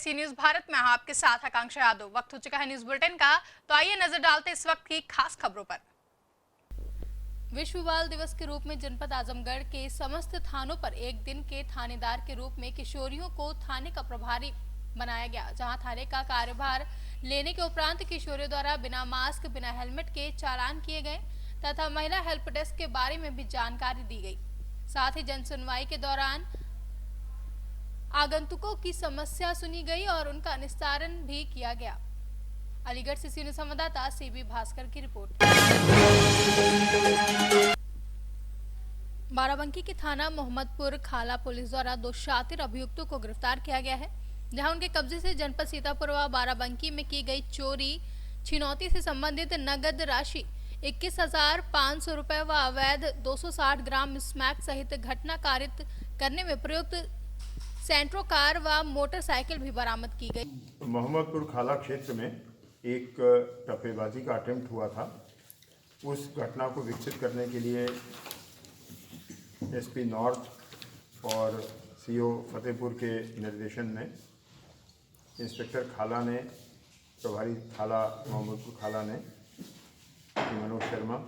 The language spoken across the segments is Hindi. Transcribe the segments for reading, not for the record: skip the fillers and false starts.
सी न्यूज भारत में आपके साथ आकांक्षा यादव। वक्त हो चुका है न्यूज बुलेटिन का, तो आइए नजर डालते हैं इस वक्त की खास खबरों पर। विश्व बाल दिवस के रूप में जनपद आजमगढ़ के समस्त थानों पर एक दिन के थानेदार के रूप में किशोरियों को थाने का प्रभारी बनाया गया, जहां थाने का कार्यभार लेने के उपरांत किशोरियों द्वारा बिना मास्क बिना हेलमेट के चालान किए गए तथा महिला हेल्प डेस्क के बारे में भी जानकारी दी गई। साथ ही जन सुनवाई के दौरान आगंतुकों की समस्या सुनी गई और उनका निस्तारण भी किया गया। अलीगढ़ से सीनियर संवाददाता सीबी भास्कर की रिपोर्ट। बाराबंकी के थाना मोहम्मदपुर खाला पुलिस द्वारा 2 शातिर अभियुक्तों को गिरफ्तार किया गया है, जहां उनके कब्जे से जनपद सीतापुर व बाराबंकी में की गई चोरी छिनौती से संबंधित नगद राशि 21,500 रुपए व अवैध 260 ग्राम स्मैक सहित घटना कारित करने में प्रयुक्त सेंट्रो कार व मोटरसाइकिल भी बरामद की गई। मोहम्मदपुर खाला क्षेत्र में एक टप्पेबाजी का अटेम्प्ट हुआ था। उस घटना को विकसित करने के लिए एसपी नॉर्थ और सीओ फतेहपुर के निर्देशन में इंस्पेक्टर खाला ने, प्रभारी थाला मोहम्मदपुर खाला ने, मनोज शर्मा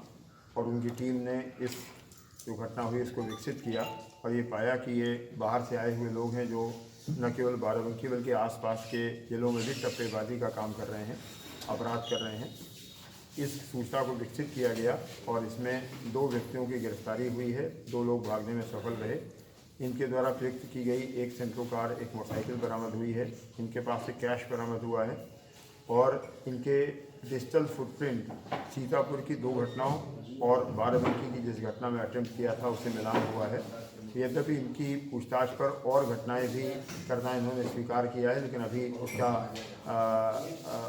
और उनकी टीम ने इस जो घटना हुई इसको विकसित किया और ये पाया कि ये बाहर से आए हुए लोग हैं जो न केवल बाराबंकी बल्कि आसपास के जिलों में भी टप्पेबाजी का काम कर रहे हैं, अपराध कर रहे हैं। इस सूचना को विकसित किया गया और इसमें 2 व्यक्तियों की गिरफ्तारी हुई है। 2 लोग भागने में सफल रहे। इनके द्वारा प्रयुक्त की गई एक सेंट्रो कार, एक मोटरसाइकिल बरामद हुई है। इनके पास से कैश बरामद हुआ है और इनके डिजिटल फुटप्रिंट सीतापुर की 2 घटनाओं और बाराबंकी की जिस घटना में अटेम्प्ट किया था उससे मिलान हुआ है। यद्यपि इनकी पूछताछ पर और घटनाएं भी करना इन्होंने स्वीकार किया है, लेकिन अभी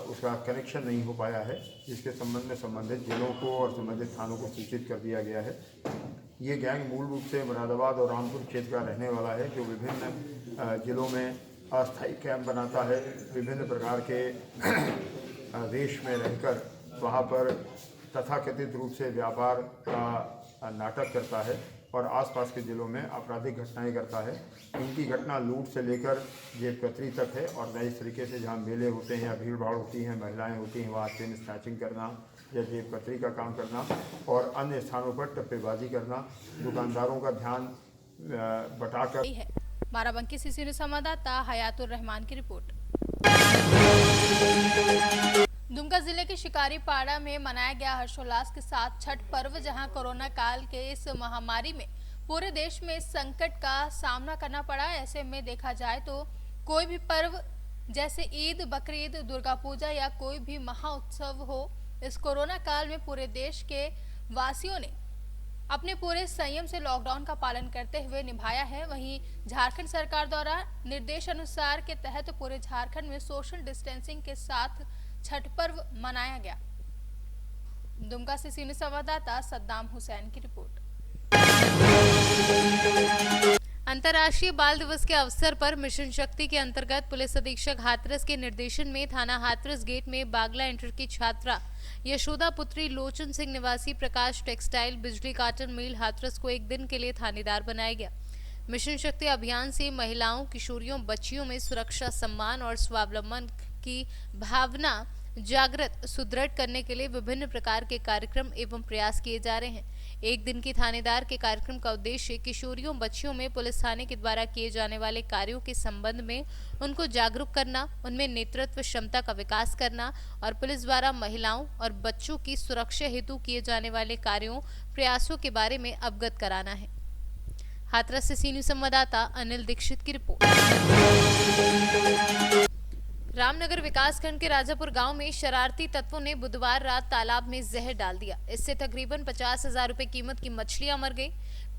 उसका कनेक्शन नहीं हो पाया है, जिसके संबंध में संबंधित जिलों को और संबंधित थानों को सूचित कर दिया गया है। ये गैंग मूल रूप से मुरादाबाद और रामपुर क्षेत्र का रहने वाला है, जो विभिन्न जिलों में अस्थायी कैंप बनाता है, विभिन्न प्रकार के वेश में रहकर वहाँ पर तथाकथित रूप से व्यापार का नाटक करता है और आसपास के जिलों में आपराधिक घटनाएं करता है। इनकी घटना लूट से लेकर जेब कतरी तक है और नए इस तरीके से जहाँ मेले होते हैं या भीड़ भाड़ होती हैं, महिलाएं होती हैं, वहाँ चेन स्नैचिंग करना या जेब कतरी का काम करना और अन्य स्थानों पर टप्पेबाजी करना, दुकानदारों का ध्यान बटाकर। बाराबंकी से सीनियर संवाददाता हयातुर रहमान की रिपोर्ट। दुमका जिले के शिकारीपाड़ा में मनाया गया हर्षोल्लास के साथ छठ पर्व, जहां कोरोना काल के इस महामारी में पूरे देश में संकट का सामना करना पड़ा। ऐसे में देखा जाए तो कोई भी पर्व जैसे ईद, बकरीद, दुर्गा पूजा या कोई भी महाउत्सव हो, इस कोरोना काल में पूरे देश के वासियों ने अपने पूरे संयम से लॉकडाउन का पालन करते हुए निभाया है। वहीं झारखंड सरकार द्वारा निर्देश अनुसार के तहत पूरे झारखंड में सोशल डिस्टेंसिंग के साथ छठ पर्व मनाया गया। दुमका से सीनियर संवाददाता सद्दाम हुसैन की रिपोर्ट। अंतर्राष्ट्रीय बाल दिवस के अवसर पर मिशन शक्ति के अंतर्गत पुलिस अधीक्षक हाथरस के निर्देशन में थाना हाथरस गेट में बागला इंटर की छात्रा यशोदा पुत्री लोचन सिंह निवासी प्रकाश टेक्सटाइल बिजली काटन मिल हाथरस को एक दिन के लिए थानेदार बनाया गया। मिशन शक्ति अभियान से महिलाओं, किशोरियों, बच्चियों में सुरक्षा, सम्मान और स्वावलंबन की भावना जागृत सुदृढ़ करने के लिए विभिन्न प्रकार के कार्यक्रम एवं प्रयास किए जा रहे हैं। एक दिन की थानेदार के कार्यक्रम का उद्देश्य किशोरियों, बच्चियों में पुलिस थाने के द्वारा किए जाने वाले कार्यों के संबंध में उनको जागरूक करना, उनमें नेतृत्व क्षमता का विकास करना और पुलिस द्वारा महिलाओं और बच्चों की सुरक्षा हेतु किए जाने वाले कार्यों, प्रयासों के बारे में अवगत कराना है। हाथरस से सीनियर संवाददाता अनिल दीक्षित की रिपोर्ट। रामनगर विकासखंड के राजापुर गांव में शरारती तत्वों ने बुधवार रात तालाब में जहर डाल दिया। इससे तकरीबन 50,000 रुपए कीमत की मछलियां मर गई।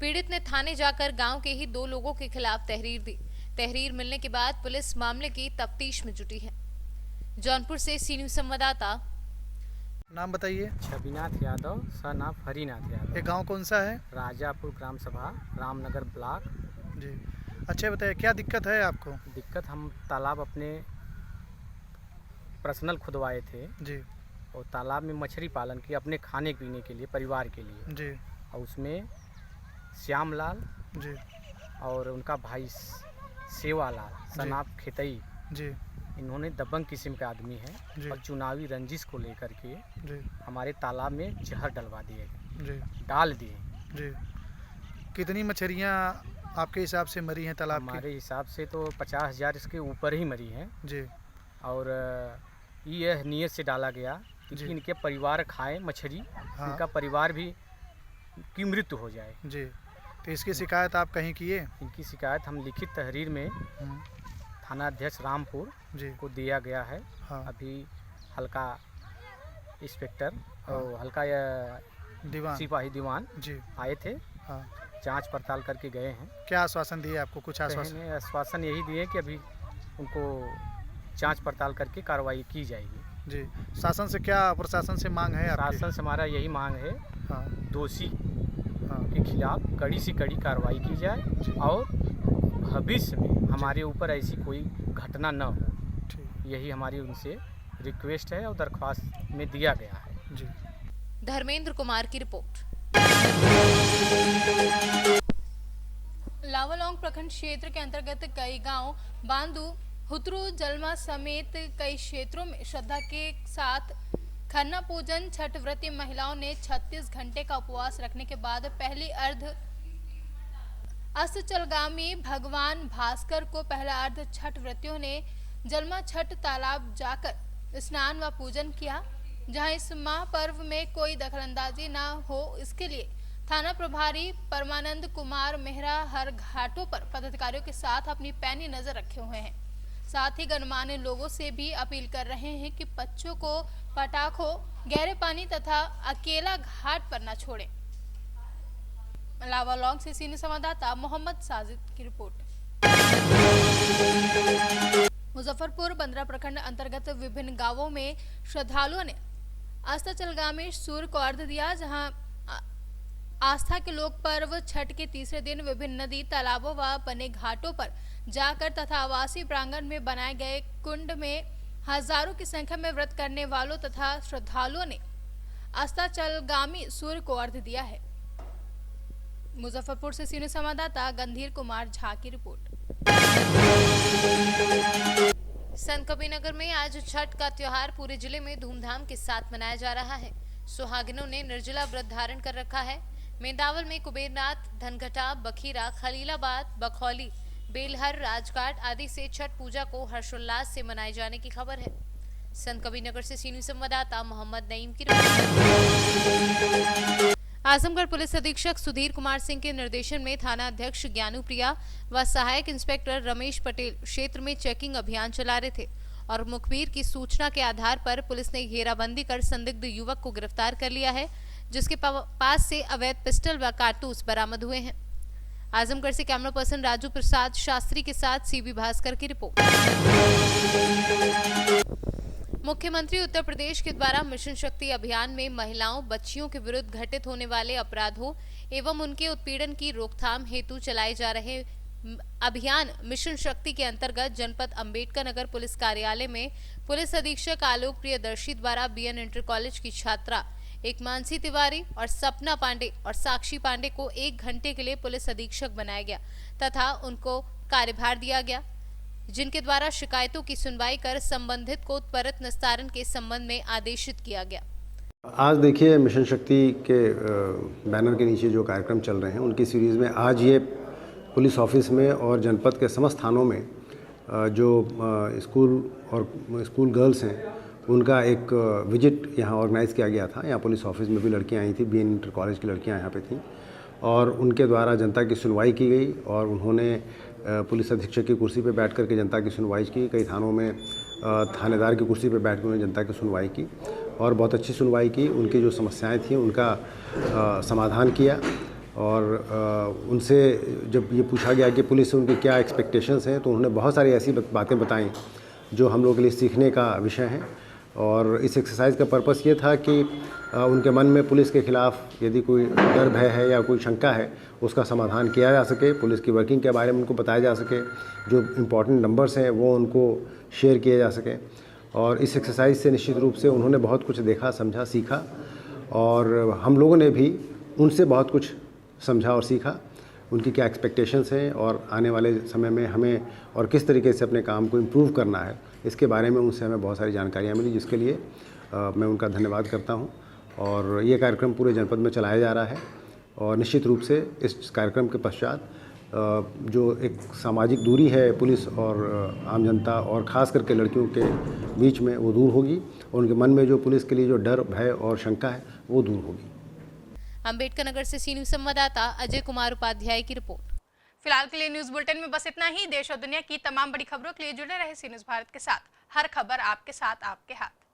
पीड़ित ने थाने जाकर गांव के ही 2 लोगों के खिलाफ तहरीर दी। तहरीर मिलने के बाद पुलिस मामले की तफ्तीश में जुटी है। जौनपुर से सीनियर संवाददाता। नाम बताइए। Chhabinath Yadav, son of Harinath Yadav. ये गांव कौन सा है? राजापुर ग्राम सभा, रामनगर ब्लॉक। जी, अच्छा बताइए क्या दिक्कत है आपको? दिक्कत, हम तालाब अपने पर्सनल खुदवाए थे जी, और तालाब में मछली पालन की अपने खाने पीने के लिए, परिवार के लिए जी, और उसमें श्यामलाल जी और उनका भाई सेवालाल, सन ऑफ खेतई जी इन्होंने दबंग किस्म का आदमी जी। है और चुनावी रंजिश को लेकर के जी हमारे तालाब में जहर डलवा दिए, जी डाल दिए। जी। कितनी मछलियाँ आपके हिसाब से मरी हैं तालाब की? हमारे हिसाब से तो 50,000 इसके ऊपर ही मरी हैं। जी और यह नियत से डाला गया कि जी। इनके परिवार खाएं मछली, हाँ। इनका परिवार भी की मृत्यु हो जाए। जी। तो इसकी शिकायत आप कहीं किए? इनकी शिकायत हम लिखित तहरीर में थाना अध्यक्ष रामपुर जी को दिया गया है। हाँ। अभी हल्का इंस्पेक्टर हाँ। और हल्का दीवान सिपाही दीवान जी। आए थे, हाँ। जांच पड़ताल करके गए हैं। क्या आश्वासन दिए आपको? कुछ आश्वासन? कहने आश्वासन यही दिए कि अभी उनको जांच पड़ताल करके कार्रवाई की जाएगी। जी। शासन से क्या, प्रशासन से मांग है आपकी? शासन से हमारा यही मांग है, हाँ दोषी हाँ के खिलाफ कड़ी से कड़ी कार्रवाई की जाए और भविष्य में हमारे ऊपर ऐसी कोई घटना न हो, ठीक। यही हमारी उनसे रिक्वेस्ट है और दरख्वास्त में दिया गया है। जी। धर्मेंद्र कुमार की रिपोर्ट। लावालौंग प्रखंड क्षेत्र के अंतर्गत कई गांव, बांदू, हुतरू, जलमा समेत कई क्षेत्रों में श्रद्धा के साथ खरना पूजन छठ व्रती महिलाओं ने 36 घंटे का उपवास रखने के बाद पहली अर्ध अस्ताचलगामी भगवान भास्कर को पहला अर्ध छठ व्रतियों ने जलमा छठ तालाब जाकर स्नान व पूजन किया। जहां इस महापर्व में कोई दखलंदाजी न हो, इसके लिए थाना प्रभारी परमानंद कुमार मेहरा हर घाटों पर पदाधिकारियों के साथ अपनी पैनी नजर रखे हुए हैं। साथ ही गणमान्य लोगों से भी अपील कर रहे हैं कि बच्चों को पटाखों, गहरे पानी तथा अकेला घाट पर न छोड़ें। लावालौंग से सीनियर संवाददाता मोहम्मद साजिद की रिपोर्ट। मुजफ्फरपुर बंदरा प्रखंड अंतर्गत विभिन्न गांवों में श्रद्धालुओं ने अस्ताचलगामी सूर्य को अर्घ्य दिया। जहां आस्था के लोक पर्व छठ के तीसरे दिन विभिन्न नदी, तालाबों व बने घाटों पर जाकर तथा आवासीय प्रांगण में बनाए गए कुंड में हजारों की संख्या में व्रत करने वालों तथा श्रद्धालुओं ने अस्ताचलगामी सूर्य को अर्घ्य दिया है। मुजफ्फरपुर से सीनियर संवाददाता गंधीर कुमार झा की रिपोर्ट। संत कबीरनगर में आज छठ का त्योहार पूरे जिले में धूमधाम के साथ मनाया जा रहा है। सुहागिनों ने निर्जला व्रत धारण कर रखा है। मेंदावल में कुबेरनाथ, धनघटा, बखीरा, खलीलाबाद, बखौली, बेलहर, राजघाट आदि से छठ पूजा को हर्षोल्लास से मनाए जाने की खबर है। संत कबीरनगर से सीनियर संवाददाता मोहम्मद नईम की रिपोर्ट। आजमगढ़ पुलिस अधीक्षक सुधीर कुमार सिंह के निर्देशन में थाना अध्यक्ष ज्ञानू प्रिया व सहायक इंस्पेक्टर रमेश पटेल क्षेत्र में चेकिंग अभियान चला रहे थे और मुखबिर की सूचना के आधार पर पुलिस ने घेराबंदी कर संदिग्ध युवक को गिरफ्तार कर लिया है, जिसके पास से अवैध पिस्टल व कारतूस बरामद हुए हैं। आजमगढ़ से कैमरा पर्सन राजू प्रसाद शास्त्री के साथ सीबी भास्कर की रिपोर्ट। मुख्यमंत्री उत्तर प्रदेश के द्वारा मिशन शक्ति अभियान में महिलाओं, बच्चियों के विरुद्ध घटित होने वाले अपराधों एवं उनके उत्पीड़न की रोकथाम हेतु चलाए जा रहे अभियान मिशन शक्ति के अंतर्गत जनपद अंबेडकर नगर पुलिस कार्यालय में पुलिस अधीक्षक आलोक प्रियदर्शी द्वारा बीएन इंटर कॉलेज की छात्रा एक मानसी तिवारी और सपना पांडे और साक्षी पांडे को 1 घंटे के लिए पुलिस अधीक्षक बनाया गया तथा उनको कार्यभार दिया गया, जिनके द्वारा शिकायतों की सुनवाई कर संबंधित को त्वरित निस्तारण के संबंध में आदेशित किया गया। आज देखिए मिशन शक्ति के बैनर के नीचे जो कार्यक्रम चल रहे हैं उनकी सीरीज़ में आज ये पुलिस ऑफिस में और जनपद के समस्त थानों में जो स्कूल और स्कूल गर्ल्स हैं उनका एक विजिट यहाँ ऑर्गेनाइज़ किया गया था। यहाँ पुलिस ऑफिस में भी लड़कियाँ आई थी, बीएन इंटर कॉलेज की लड़कियाँ यहाँ पे थीं और उनके द्वारा जनता की सुनवाई की गई और उन्होंने पुलिस अधीक्षक की कुर्सी पे बैठ कर के जनता की सुनवाई की। कई थानों में थानेदार की कुर्सी पे बैठ कर उन्होंने जनता की सुनवाई की और बहुत अच्छी सुनवाई की। उनकी जो समस्याएं थीं उनका समाधान किया और उनसे जब ये पूछा गया कि पुलिस से उनकी क्या एक्सपेक्टेशंस हैं तो उन्होंने बहुत सारी ऐसी बातें बताई जो हम लोगों के लिए सीखने का विषय है। और इस एक्सरसाइज का पर्पस ये था कि उनके मन में पुलिस के ख़िलाफ़ यदि कोई डर भय है या कोई शंका है उसका समाधान किया जा सके, पुलिस की वर्किंग के बारे में उनको बताया जा सके, जो इम्पॉर्टेंट नंबर्स हैं वो उनको शेयर किए जा सके। और इस एक्सरसाइज से निश्चित रूप से उन्होंने बहुत कुछ देखा, समझा, सीखा और हम लोगों ने भी उनसे बहुत कुछ समझा और सीखा। उनकी क्या एक्सपेक्टेशंस हैं और आने वाले समय में हमें और किस तरीके से अपने काम को इम्प्रूव करना है, इसके बारे में उनसे हमें बहुत सारी जानकारियाँ मिली, जिसके लिए मैं उनका धन्यवाद करता हूँ। और ये कार्यक्रम पूरे जनपद में चलाया जा रहा है और निश्चित रूप से इस कार्यक्रम के पश्चात जो एक सामाजिक दूरी है पुलिस और आम जनता और ख़ास करके लड़कियों के बीच में, वो दूर होगी और उनके मन में जो पुलिस के लिए जो डर, भय और शंका है वो दूर होगी। अम्बेडकर नगर से सी न्यूज़ संवाददाता अजय कुमार उपाध्याय की रिपोर्ट। फिलहाल के लिए न्यूज़ बुलेटिन में बस इतना ही। देश और दुनिया की तमाम बड़ी खबरों के लिए जुड़े रहे सी न्यूज़ भारत के साथ। हर खबर आपके साथ, आपके हाथ।